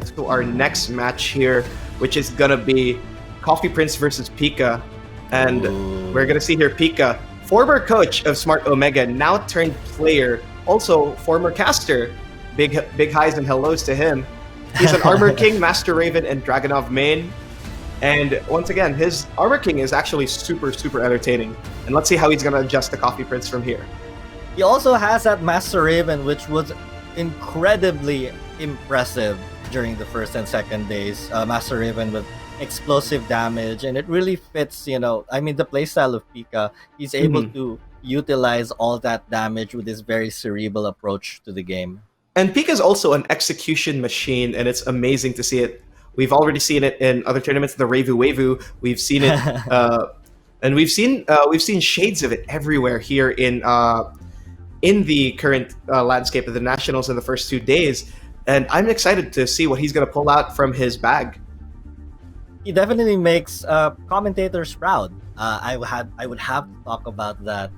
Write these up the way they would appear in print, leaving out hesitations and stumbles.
get to our next match here, which is gonna be Coffee Prince versus Pica. And we're gonna see here Pica, former coach of Smart Omega, now turned player, also former caster. Big highs and hellos to him. He's an Armor King, Master Raven, and Dragonov main. And once again, his Armor King is actually super entertaining. And let's see how he's gonna adjust the Coffee Prince from here. He also has that Master Raven, which was incredibly impressive during the first and second days. Master Raven with explosive damage, and it really fits, the playstyle of Pica. He's able to utilize all that damage with his very cerebral approach to the game. And Pica is also an execution machine, and it's amazing to see it. We've already seen it in other tournaments, the Revu Wevu. We've seen it, and we've seen shades of it everywhere here in the current landscape of the Nationals in the first 2 days. And I'm excited to see what he's going to pull out from his bag. He definitely makes commentators proud. I would have to talk about that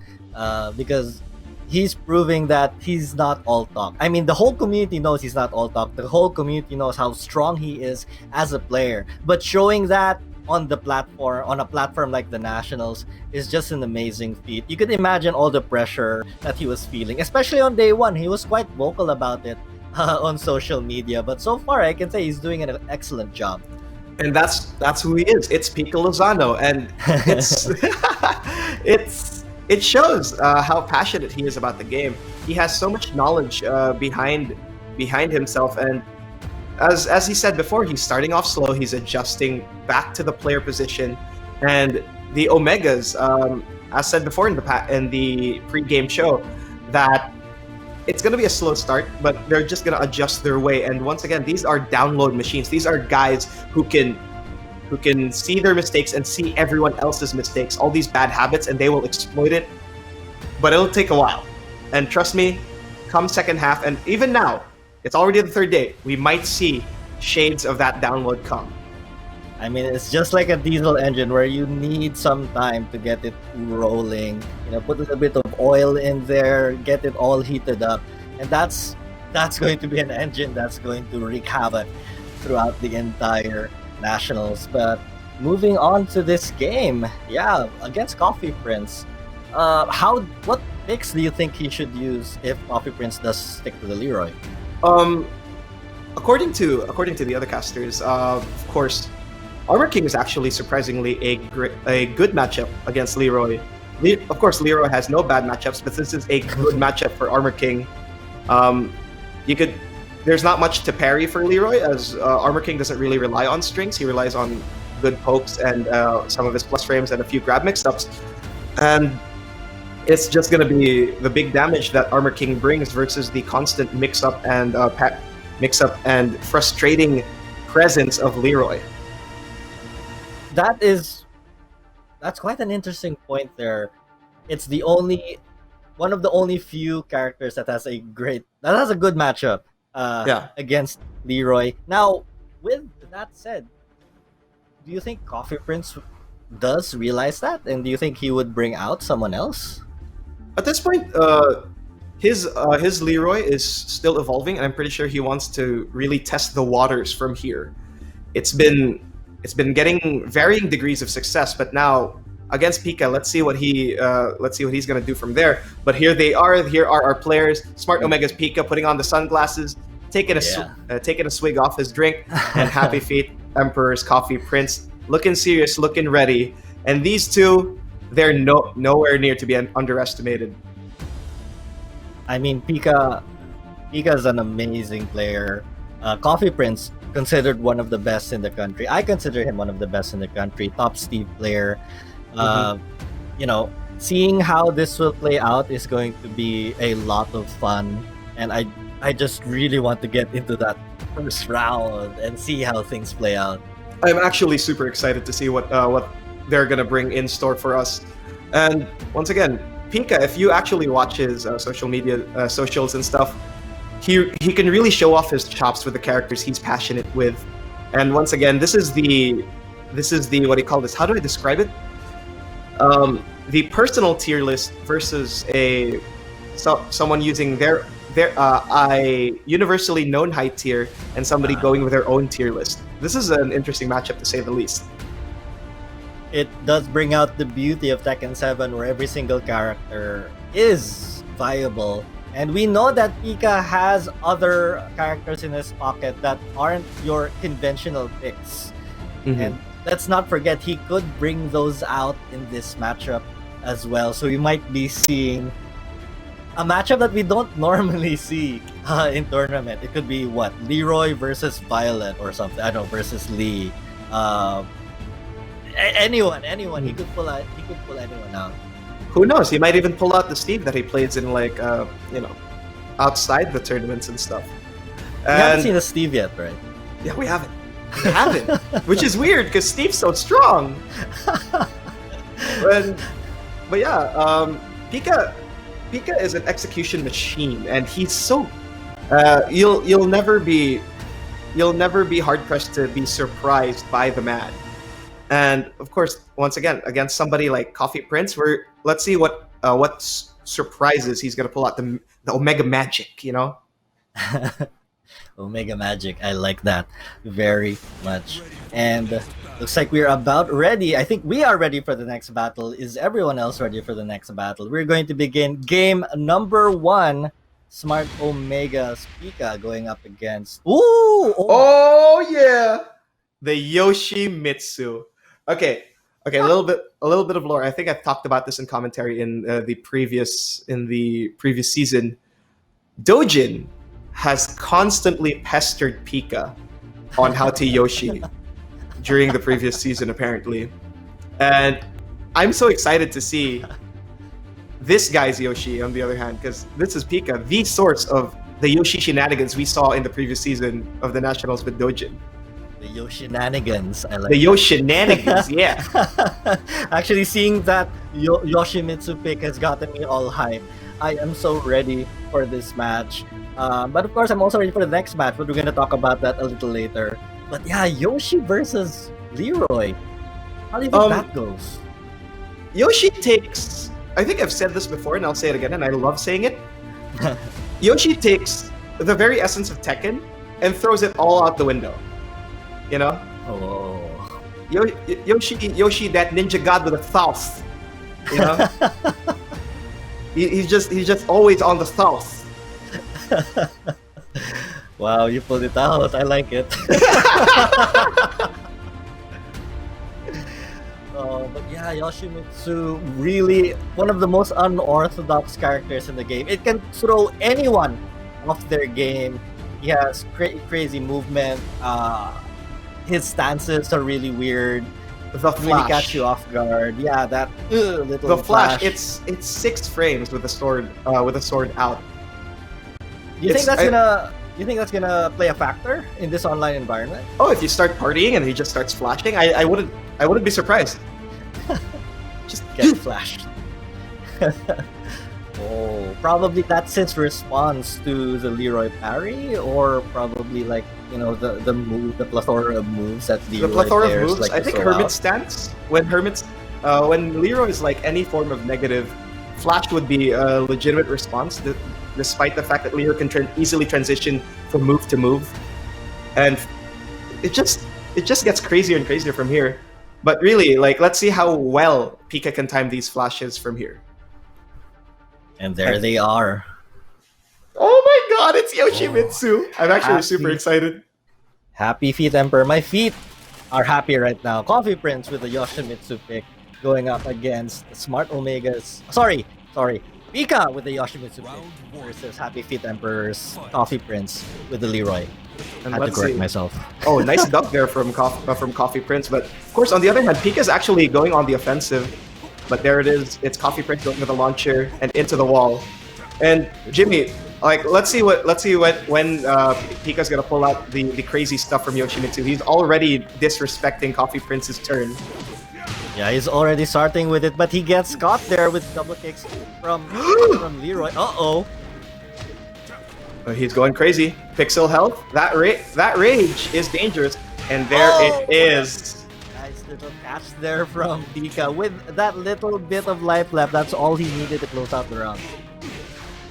because he's proving that he's not all talk. I mean, the whole community knows he's not all talk. The whole community knows how strong he is as a player. But showing that on a platform like the Nationals, is just an amazing feat. You could imagine all the pressure that he was feeling, especially on day one. He was quite vocal about it on social media. But so far, I can say he's doing an excellent job. And that's who he is. It's Pica Lozano, and it shows how passionate he is about the game. He has so much knowledge behind himself, and as he said before, he's starting off slow. He's adjusting back to the player position, and the Omegas, as said before in the pre-game show, that it's going to be a slow start, but they're just going to adjust their way. And once again, these are download machines. These are guys who can see their mistakes and see everyone else's mistakes, all these bad habits, and they will exploit it. But it'll take a while. And trust me, come second half, and even now, it's already the third day, we might see shades of that download come. I mean, it's just like a diesel engine where you need some time to get it rolling. Put a little bit of oil in there, get it all heated up, and that's going to be an engine that's going to wreak havoc throughout the entire Nationals. But moving on to this game, against Coffee Prince, what picks do you think he should use if Coffee Prince does stick to the Leroy? According to the other casters, of course, Armor King is actually surprisingly a good matchup against Leroy. Of course, Leroy has no bad matchups, but this is a good matchup for Armor King. There's not much to parry for Leroy, as Armor King doesn't really rely on strings. He relies on good pokes and some of his plus frames and a few grab mix-ups. And it's just going to be the big damage that Armor King brings versus the constant mix-up and frustrating presence of Leroy. That's quite an interesting point there. It's one of the only few characters that has a good matchup against Leroy. Now, with that said, do you think Coffee Prince does realize that, and do you think he would bring out someone else? At this point, his Leroy is still evolving, and I'm pretty sure he wants to really test the waters from here. It's been getting varying degrees of success, but now against Pica, let's see what he's going to do from there. But here are our players. Smart Omega's Pica putting on the sunglasses, taking a swig off his drink, and Happy Feet Emperor's Coffee Prince looking serious, looking ready. And these two, they're nowhere near to be underestimated. I mean, Pica is an amazing player. Coffee Prince, considered one of the best in the country. I consider him one of the best in the country. Top Steve player. Seeing how this will play out is going to be a lot of fun, and I just really want to get into that first round and see how things play out. I'm actually super excited to see what they're gonna bring in store for us. And once again, Pica, if you actually watch his social media socials and stuff, he can really show off his chops with the characters he's passionate with. And once again, this is the what do you call this? How do I describe it? The personal tier list versus a someone using their universally known high tier and somebody going with their own tier list. This is an interesting matchup to say the least. It does bring out the beauty of Tekken 7 where every single character is viable. And we know that Pica has other characters in his pocket that aren't your conventional picks. And let's not forget, he could bring those out in this matchup as well. So we might be seeing a matchup that we don't normally see in tournament. It could be what? Leroy versus Violet or something. I don't know, versus Lee. Anyone. He could pull anyone out. Who knows? He might even pull out the Steve that he plays in outside the tournaments and stuff. We haven't seen the Steve yet, right? Yeah, we haven't. Which is weird because Steve's so strong. But yeah, Pica is an execution machine, and he's so. You'll never be hard pressed to be surprised by the man. And of course, once again, against somebody like Coffee Prince, let's see what surprises he's gonna pull out, the Omega Magic, you know. Omega Magic, I like that very much. And looks like we're about ready. I think we are ready for the next battle. Is everyone else ready for the next battle? We're going to begin game number 1. Smart Omega's Pica going up against. Oh yeah, the Yoshimitsu. Okay. A little bit of lore. I think I've talked about this in commentary in the previous season. Dojin has constantly pestered Pica on how to Yoshi during the previous season, apparently. And I'm so excited to see this guy's Yoshi, on the other hand, because this is Pica, the source of the Yoshi shenanigans we saw in the previous season of the Nationals with Dojin. The Yoshinanigans, I like the Yoshinanigans, yeah. Actually, seeing that Yoshimitsu pick has gotten me all hyped. I am so ready for this match. But of course, I'm also ready for the next match, but we're going to talk about that a little later. But yeah, Yoshi versus Leroy. How do you think that goes? Yoshi takes... I think I've said this before, and I'll say it again, and I love saying it. Yoshi takes the very essence of Tekken and throws it all out the window. You know? Oh. Yoshi, that ninja god with a south. You know? he's just always on the south. Wow, you pulled it out. I like it. But yeah, Yoshimitsu, really one of the most unorthodox characters in the game. It can throw anyone off their game. He has crazy movement. His stances are really weird. The really flash. catch you off guard. Yeah, that little the flash. It's 6 frames with a sword out. Do you think that's gonna play a factor in this online environment? Oh, if you start partying and he just starts flashing, I wouldn't be surprised. Just get flashed. Oh, probably that's his response to the Leroy parry, or probably like, you know, the plethora of moves that Leroy the plethora of players moves. like I think Hermit's stance when Leroy is like any form of negative, flash would be a legitimate response, despite the fact that Leroy can easily transition from move to move, and it just gets crazier and crazier from here. But really, like, let's see how well Pica can time these flashes from here. And there they are. Oh my god, it's Yoshimitsu! I'm actually super excited. Happy feet, Emperor. My feet are happy right now. Coffee Prince with the Yoshimitsu pick going up against Smart Omega's... Sorry. Pica with the Yoshimitsu pick versus Happy Feet Emperor's Coffee Prince with the Leroy. And had to correct myself. Oh, nice duck there from Coffee Prince. But of course, on the other hand, Pica's actually going on the offensive. But there it is. It's Coffee Prince going with the launcher and into the wall. And Jimmy, like, let's see when Pica's gonna pull out the crazy stuff from Yoshimitsu. He's already disrespecting Coffee Prince's turn. Yeah, he's already starting with it, but he gets caught there with double kicks from Leroy. Uh-oh. He's going crazy. Pixel health. That rage is dangerous. And there it is. Nice little catch there from Pica with that little bit of life left. That's all he needed to close out the round.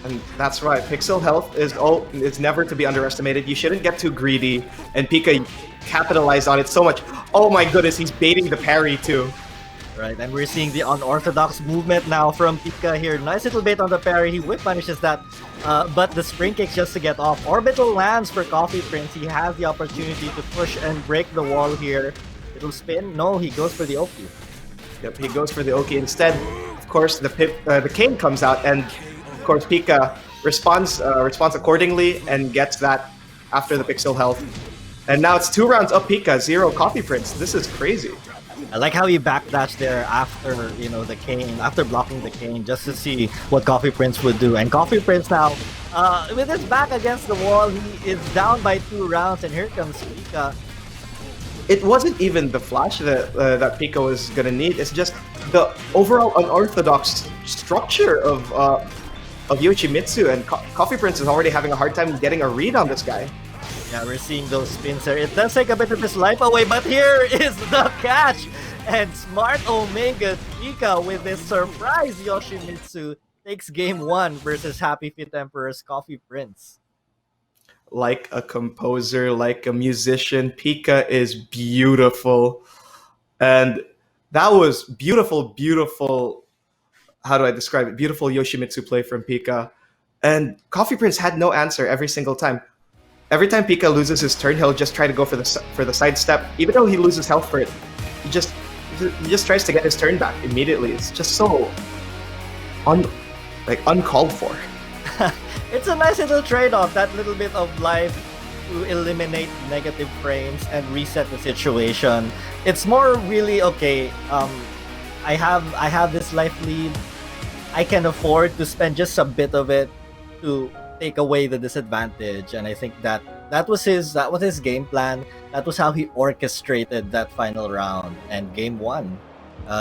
And that's right. Pixel health is never to be underestimated. You shouldn't get too greedy. And Pica capitalized on it so much. Oh my goodness, he's baiting the parry too. Right, and we're seeing the unorthodox movement now from Pica here. Nice little bait on the parry. He whip punishes that, but the spring kick just to get off. Orbital lands for Coffee Prince. He has the opportunity to push and break the wall here. Little spin. No, he goes for the Oki. Yep, he goes for the Oki instead. Of course, the cane comes out, and of course Pica responds accordingly and gets that after the pixel health. And now it's 2 rounds up Pica, 0 Coffee Prince. This is crazy. I like how he backdashed there after, the cane, after blocking the cane, just to see what Coffee Prince would do. And Coffee Prince now, with his back against the wall, he is down by 2 rounds, and here comes Pica. It wasn't even the flash that Pica was gonna need. It's just the overall unorthodox structure of Yoshimitsu, and Coffee Prince is already having a hard time getting a read on this guy. Yeah, we're seeing those spins there. It does take a bit of his life away, but here is the catch! And smart Omega Pica with this surprise Yoshimitsu takes game 1 versus Happy Feet Emperor's Coffee Prince. Like a composer, like a musician, Pica is beautiful. And that was beautiful, how do I describe it? Beautiful Yoshimitsu play from Pica. And Coffee Prince had no answer every single time. Every time Pica loses his turn, he'll just try to go for the side step. Even though he loses health for it, he just tries to get his turn back immediately. It's just so uncalled for. It's a nice little trade-off, that little bit of life to eliminate negative frames and reset the situation. It's more really, okay, I have this life lead. I can afford to spend just a bit of it to take away the disadvantage, and I think that was his game plan. That was how he orchestrated that final round, and game 1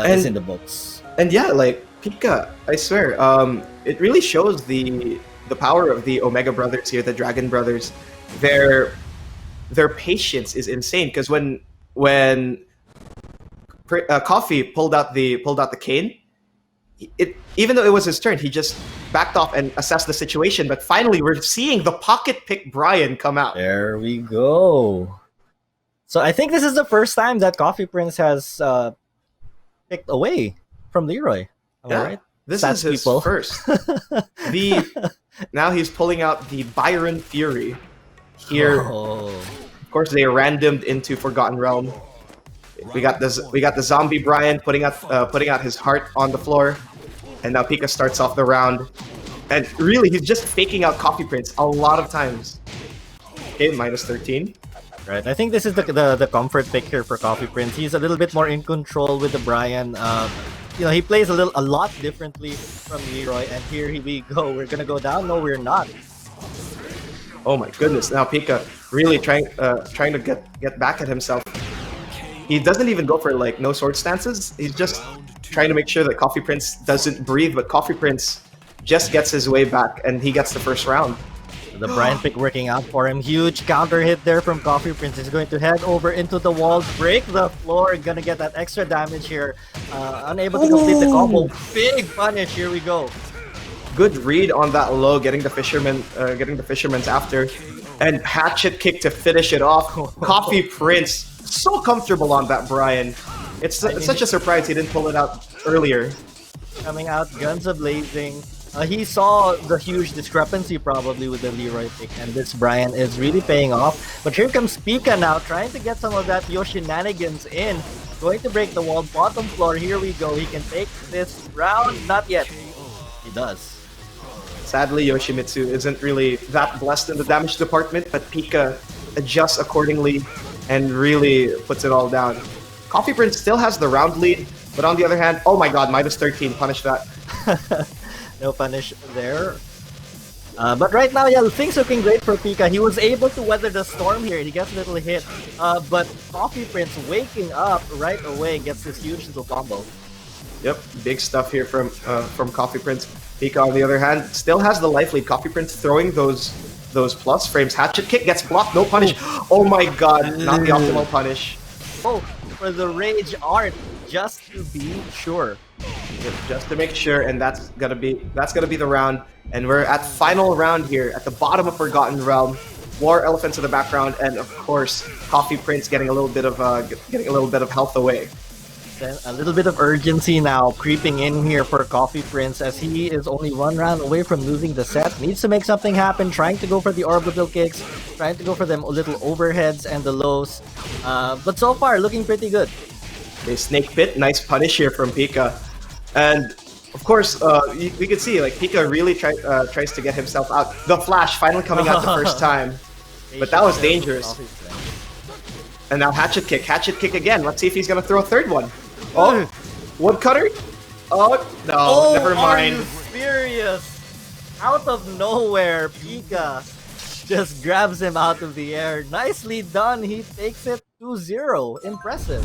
is in the books. And yeah, like Pica, I swear, it really shows the power of the Omega brothers here, the Dragon brothers. Their patience is insane, because when Coffee pulled out the cane, even though it was his turn, he just backed off and assessed the situation. But finally, we're seeing the pocket pick Brian come out. There we go. So I think this is the first time that Coffee Prince has picked away from Leroy. Am I right? This is his first. Now he's pulling out the Byron Fury. Here, of course, they randomed into Forgotten Realm. We got the zombie Brian putting out his heart on the floor, and now Pica starts off the round, and really he's just faking out Coffee Prince a lot of times. Okay, minus 13. Right, I think this is the comfort pick here for Coffee Prince. He's a little bit more in control with the Brian. He plays a lot differently from Leroy, and here we go. We're gonna go down. No, we're not. Oh my goodness! Now Pica really trying to get back at himself. He doesn't even go for no sword stances. He's just trying to make sure that Coffee Prince doesn't breathe, but Coffee Prince just gets his way back, and he gets the first round. The Brian pick working out for him. Huge counter hit there from Coffee Prince. He's going to head over into the walls, break the floor, gonna get that extra damage here. Unable to complete the combo. Big punish, here we go. Good read on that low, getting the fisherman's after. And hatchet kick to finish it off. Coffee Prince, so comfortable on that Brian. It's such a surprise he didn't pull it out earlier. Coming out, guns a-blazing. He saw the huge discrepancy probably with the Leroy pick, and this Brian is really paying off. But here comes Pica now, trying to get some of that Yoshinanigans in. Going to break the wall, bottom floor, here we go. He can take this round, not yet. He does. Sadly, Yoshimitsu isn't really that blessed in the damage department, but Pica adjusts accordingly and really puts it all down. Coffee Prince still has the round lead, but on the other hand, oh my god, minus 13, punish that. No punish there. But right now, yeah, things looking great for Pica. He was able to weather the storm here. He gets a little hit. But Coffee Prince waking up right away gets this huge little combo. Yep, big stuff here from Coffee Prince. Pica, on the other hand, still has the life lead. Coffee Prince throwing those plus frames. Hatchet kick gets blocked, no punish. Oh my god, not the optimal punish. Oh, for the rage art, just to be sure. Yep, just to make sure, and that's gonna be the round. And we're at final round here at the bottom of Forgotten Realm. War Elephants in the background, and of course, Coffee Prince getting a little bit of health away. Then a little bit of urgency now creeping in here for Coffee Prince as he is only 1 round away from losing the set. Needs to make something happen, trying to go for the orbital kicks, trying to go for them little overheads and the lows. But so far, looking pretty good. Okay, Snake Pit, nice punish here from Pica. And of course, we can see like Pica really tries to get himself out. The flash finally coming out the first time. But that was dangerous. And now Hatchet Kick again. Let's see if he's gonna throw a third one. Oh, Woodcutter? Oh, no, never mind. Are you serious? Out of nowhere, Pica just grabs him out of the air. Nicely done. He takes it 2-0. Impressive.